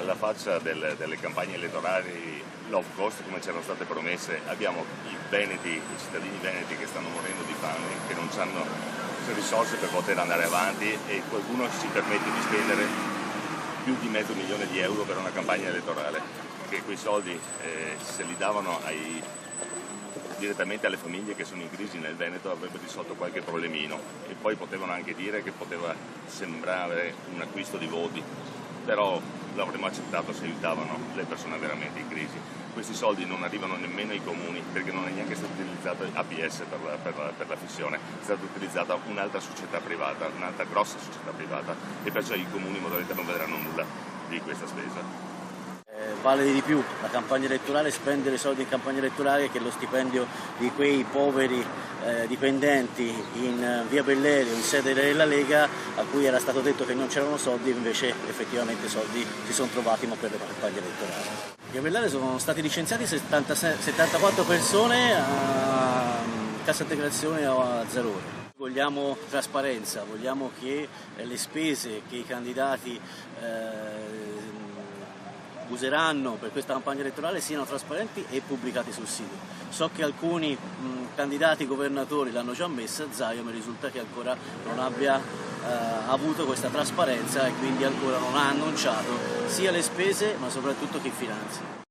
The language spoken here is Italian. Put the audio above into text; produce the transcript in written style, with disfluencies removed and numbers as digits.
alla faccia delle campagne elettorali low cost come c'erano state promesse, abbiamo i cittadini veneti che stanno morendo di fame, che non hanno risorse per poter andare avanti, e qualcuno si permette di spendere più di €500.000 per una campagna elettorale, che quei soldi se li davano direttamente alle famiglie che sono in crisi nel Veneto avrebbe risolto qualche problemino, e poi potevano anche dire che poteva sembrare un acquisto di voti, però l'avremmo accettato se aiutavano le persone veramente in crisi. Questi soldi non arrivano nemmeno ai comuni, perché non è neanche stato utilizzato APS per la fissione, è stata utilizzata un'altra società privata, un'altra grossa società privata, e perciò i comuni in modalità non vedranno nulla di questa spesa. Vale di più la campagna elettorale, spendere soldi in campagna elettorale, che lo stipendio di quei poveri dipendenti in via Bellerio, in sede della Lega, a cui era stato detto che non c'erano soldi, invece effettivamente soldi si sono trovati, ma per le campagne elettorali. In via Bellerio sono stati licenziati 74 persone a cassa integrazione a 0 ore. Vogliamo trasparenza, vogliamo che le spese che i candidati useranno per questa campagna elettorale siano trasparenti e pubblicati sul sito. So che alcuni candidati governatori l'hanno già messa, Zaia mi risulta che ancora non abbia avuto questa trasparenza, e quindi ancora non ha annunciato sia le spese ma soprattutto chi finanzia.